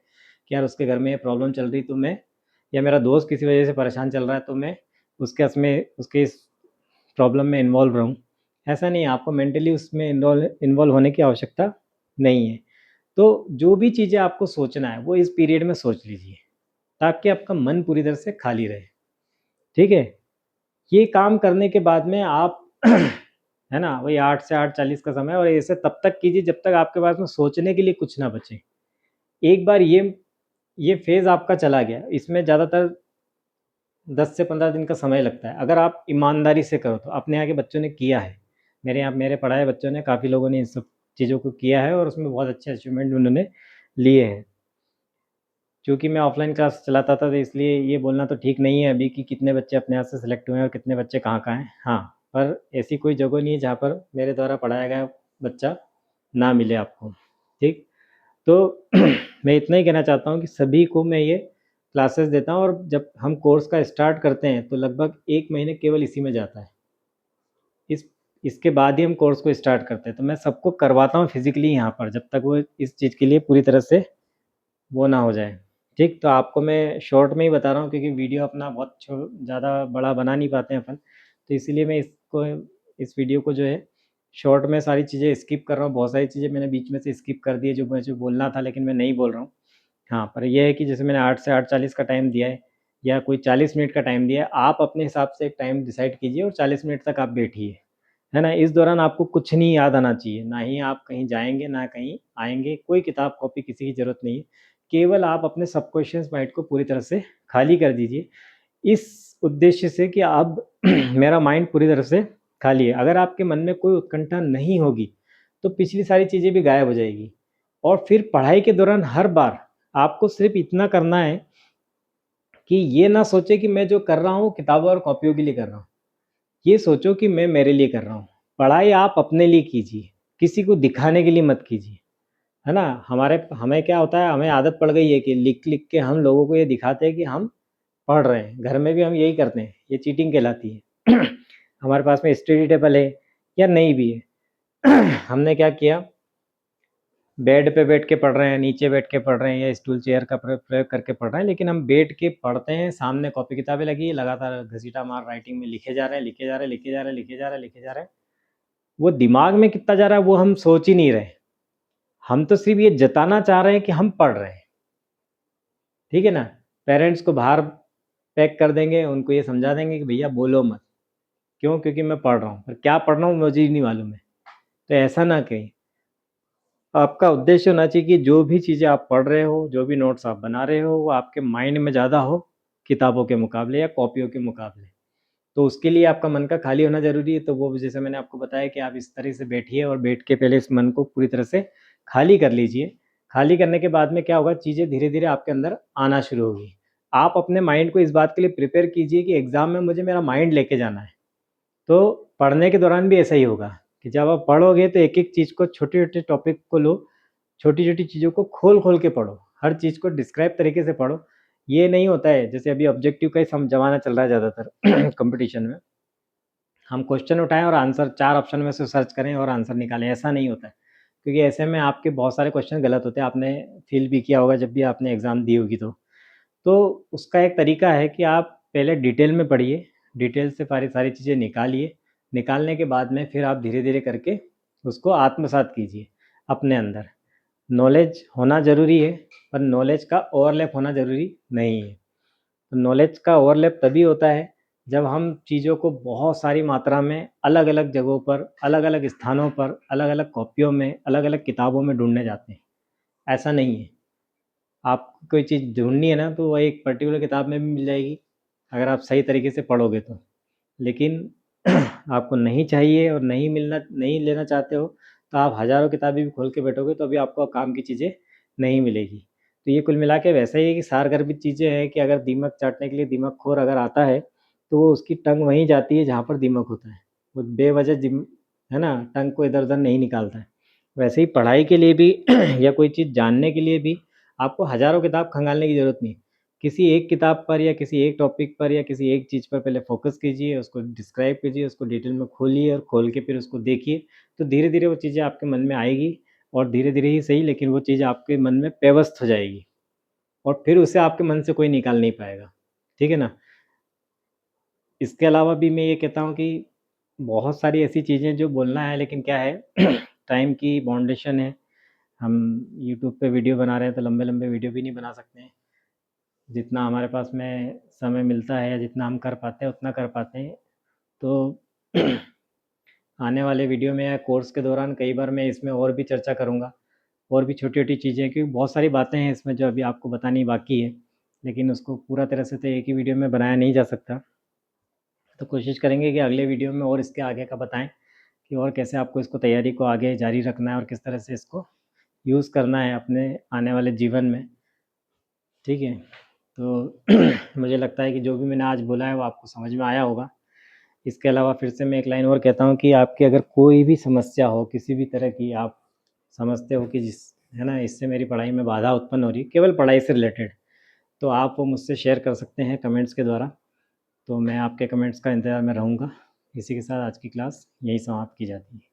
कि यार उसके घर में ये प्रॉब्लम चल रही तो मैं, या मेरा दोस्त किसी वजह से परेशान चल रहा है तो मैं उसके इस प्रॉब्लम में इन्वॉल्व रहूँ। ऐसा नहीं है, आपको मेंटली उसमें इन्वॉल्व होने की आवश्यकता नहीं है। तो जो भी चीज़ें आपको सोचना है वो इस पीरियड में सोच लीजिए, ताकि आपका मन पूरी तरह से खाली रहे, ठीक है? ये काम करने के बाद में आप है ना, वही 8 से 8:40 का समय, और ऐसे तब तक कीजिए जब तक आपके पास में सोचने के लिए कुछ ना बचे। एक बार ये फेज़ आपका चला गया, इसमें ज़्यादातर 10 से 15 दिन का समय लगता है। अगर आप ईमानदारी से करो तो, अपने यहाँ के बच्चों ने किया है, मेरे यहाँ मेरे पढ़ाए बच्चों ने, काफ़ी लोगों ने इन सब चीज़ों को किया है और उसमें बहुत अच्छे अचीवमेंट उन्होंने लिए हैं। चूँकि मैं ऑफलाइन क्लास चलाता था तो इसलिए ये बोलना तो ठीक नहीं है अभी कि कितने बच्चे अपने आप से सिलेक्ट हुए हैं और कितने बच्चे कहाँ-कहाँ हैं। हाँ, पर ऐसी कोई जगह नहीं है जहाँ पर मेरे द्वारा पढ़ाया गया बच्चा ना मिले आपको, ठीक? तो मैं इतना ही कहना चाहता हूँ कि सभी को मैं ये क्लासेस देता हूँ और जब हम कोर्स का स्टार्ट करते हैं तो लगभग 1 महीने केवल इसी में जाता है। इस इसके बाद ही हम कोर्स को स्टार्ट करते हैं। तो मैं सबको करवाता हूँ फिज़िकली यहाँ पर जब तक वो इस चीज़ के लिए पूरी तरह से वो ना हो जाए। ठीक, तो आपको मैं शॉर्ट में ही बता रहा हूँ क्योंकि वीडियो अपना बहुत ज़्यादा बड़ा बना नहीं पाते हैं अपन, तो इसीलिए मैं इस वीडियो को जो है शॉर्ट में सारी चीज़ें स्किप कर रहा हूँ। बहुत सारी चीज़ें मैंने बीच में से स्किप कर दी है जो मुझे बोलना था लेकिन मैं नहीं बोल रहा हूँ। हाँ, पर ये है कि जैसे मैंने 8 से 8:40 का टाइम दिया है या कोई 40 मिनट का टाइम दिया है, आप अपने हिसाब से एक टाइम डिसाइड कीजिए और 40 मिनट तक आप बैठिए, है ना? इस दौरान आपको कुछ नहीं याद आना चाहिए, ना ही आप कहीं जाएँगे, ना कहीं आएँगे, कोई किताब कॉपी किसी की ज़रूरत नहीं है। केवल आप अपने सबकॉन्शियस माइंड को पूरी तरह से खाली कर दीजिए, इस उद्देश्य से कि अब मेरा माइंड पूरी तरह से खाली है। अगर आपके मन में कोई उत्कंठा नहीं होगी, तो पिछली सारी चीज़ें भी गायब हो जाएगी और फिर पढ़ाई के दौरान हर बार आपको सिर्फ़ इतना करना है कि ये ना सोचें कि मैं जो कर रहा हूँ किताबों और कॉपियों के लिए कर रहा हूँ। ये सोचो कि मैं मेरे लिए कर रहा हूँ। पढ़ाई आप अपने लिए कीजिए, किसी को दिखाने के लिए मत कीजिए, है ना? हमें क्या होता है, हमें आदत पड़ गई है कि लिख-लिख के हम लोगों को ये दिखाते हैं कि हम पढ़ रहे हैं। घर में भी हम यही करते हैं, ये चीटिंग कहलाती है। हमारे पास में स्टडी टेबल है या नहीं भी है। हमने क्या किया, बेड पे बैठ के पढ़ रहे हैं, नीचे बैठ के पढ़ रहे हैं या स्टूल चेयर का प्रयोग करके पढ़ रहे हैं, लेकिन हम बैठ के पढ़ते हैं, सामने कॉपी किताबें लगी है, लगातार घसीटा मार राइटिंग में लिखे जा रहे हैं, लिखे जा रहे हैं, लिखे जा रहे हैं, लिखे जा रहे हैं, लिखे जा रहे हैं। वो दिमाग में कितना जा रहा है वो हम सोच ही नहीं रहे। हम तो सिर्फ़ ये जताना चाह रहे हैं कि हम पढ़ रहे हैं, ठीक है ना? पेरेंट्स को बाहर पैक कर देंगे, उनको ये समझा देंगे कि भैया बोलो मत। क्यों? क्योंकि मैं पढ़ रहा हूँ, पर क्या पढ़ रहा हूँ मुझे ही नहीं मालूम है। तो ऐसा ना कहें। आपका उद्देश्य होना चाहिए कि जो भी चीज़ें आप पढ़ रहे हो, जो भी नोट्स आप बना रहे हो, वो आपके माइंड में ज़्यादा हो, किताबों के मुकाबले या कॉपियों के मुकाबले। तो उसके लिए आपका मन का खाली होना ज़रूरी है, तो वो जैसे मैंने आपको बताया कि आप इस तरह से बैठिए और बैठ के पहले इस मन को पूरी तरह से खाली कर लीजिए। खाली करने के बाद में क्या होगा, चीज़ें धीरे-धीरे आपके अंदर आना शुरू होगी। आप अपने माइंड को इस बात के लिए प्रिपेयर कीजिए कि एग्ज़ाम में मुझे मेरा माइंड लेके जाना है। तो पढ़ने के दौरान भी ऐसा ही होगा कि जब आप पढ़ोगे तो एक-एक चीज़ को, छोटे-छोटे टॉपिक को लो, छोटी-छोटी चीज़ों को खोल-खोल के पढ़ो। हर चीज़ को डिस्क्राइब तरीके से पढ़ो। ये नहीं होता है जैसे अभी ऑब्जेक्टिव का ही ज़माना चल रहा है ज़्यादातर कॉम्पिटिशन में। हम क्वेश्चन उठाएँ और आंसर 4 ऑप्शन में से सर्च करें और आंसर निकालें, ऐसा नहीं होता है। क्योंकि ऐसे में आपके बहुत सारे क्वेश्चन गलत होते हैं, आपने फ़ील भी किया होगा जब भी आपने एग्ज़ाम दी होगी तो। तो उसका एक तरीका है कि आप पहले डिटेल में पढ़िए, डिटेल से सारी सारी चीज़ें निकालिए, निकालने के बाद में फिर आप धीरे-धीरे करके उसको आत्मसात कीजिए अपने अंदर। नॉलेज होना ज़रूरी है, पर नॉलेज का ओवरलैप होना ज़रूरी नहीं है। तो नॉलेज का ओवरलैप तभी होता है जब हम चीज़ों को बहुत सारी मात्रा में अलग-अलग जगहों पर, अलग-अलग स्थानों पर, अलग-अलग कॉपियों में, अलग-अलग किताबों में ढूँढने जाते हैं। ऐसा नहीं है। आपको कोई चीज़ ढूँढनी है ना तो वो एक पर्टिकुलर किताब में भी मिल जाएगी, अगर आप सही तरीके से पढ़ोगे तो। लेकिन आपको नहीं चाहिए और नहीं लेना चाहते हो, तो आप हज़ारों किताबें भी खोल के बैठोगे तो भी आपको काम की चीज़ें नहीं मिलेगी। तो ये कुल मिला के वैसा ही है कि सारगर्भित चीज़ें हैं कि अगर दीमक चाटने के लिए दीमकखोर अगर आता है, तो वो उसकी टंग वहीं जाती है जहाँ पर दीमक होता है। वो बेवजह है ना, टंग को इधर-उधर नहीं निकालता है। वैसे ही पढ़ाई के लिए भी या कोई चीज़ जानने के लिए भी आपको हज़ारों किताब खंगालने की ज़रूरत नहीं। किसी एक किताब पर या किसी एक टॉपिक पर या किसी एक चीज़ पर पहले फ़ोकस कीजिए, उसको डिस्क्राइब कीजिए, उसको डिटेल में खोलिए और खोल के फिर उसको देखिए, तो धीरे-धीरे वो चीज़ें आपके मन में आएगी और धीरे-धीरे ही सही लेकिन वो चीज़ आपके मन में पेवस्त हो जाएगी और फिर उसे आपके मन से कोई निकाल नहीं पाएगा। ठीक है ना? इसके अलावा भी मैं ये कहता हूँ कि बहुत सारी ऐसी चीज़ें जो बोलना है लेकिन क्या है टाइम की बाउंडेशन है। हम यूट्यूब पे वीडियो बना रहे हैं तो लंबे-लंबे वीडियो भी नहीं बना सकते हैं। जितना हमारे पास में समय मिलता है या जितना हम कर पाते हैं उतना कर पाते हैं। तो आने वाले वीडियो में या कोर्स के दौरान कई बार मैं इसमें और भी चर्चा करूँगा, और भी छोटी-छोटी चीज़ें, क्योंकि बहुत सारी बातें हैं इसमें जो अभी आपको बतानी बाकी है, लेकिन उसको पूरा तरह से तो एक ही वीडियो में बनाया नहीं जा सकता। तो कोशिश करेंगे कि अगले वीडियो में और इसके आगे का बताएँ कि और कैसे आपको इसको तैयारी को आगे जारी रखना है और किस तरह से इसको यूज़ करना है अपने आने वाले जीवन में, ठीक है। तो मुझे लगता है कि जो भी मैंने आज बोला है वो आपको समझ में आया होगा। इसके अलावा फिर से मैं एक लाइन और कहता हूँ कि आपकी अगर कोई भी समस्या हो किसी भी तरह की, आप समझते हो कि जिस है ना इससे मेरी पढ़ाई में बाधा उत्पन्न हो रही है, केवल पढ़ाई से रिलेटेड, तो आप वो मुझसे शेयर कर सकते हैं कमेंट्स के द्वारा। तो मैं आपके कमेंट्स का इंतज़ार में रहूँगा। इसी के साथ आज की क्लास यहीं समाप्त की जाती है।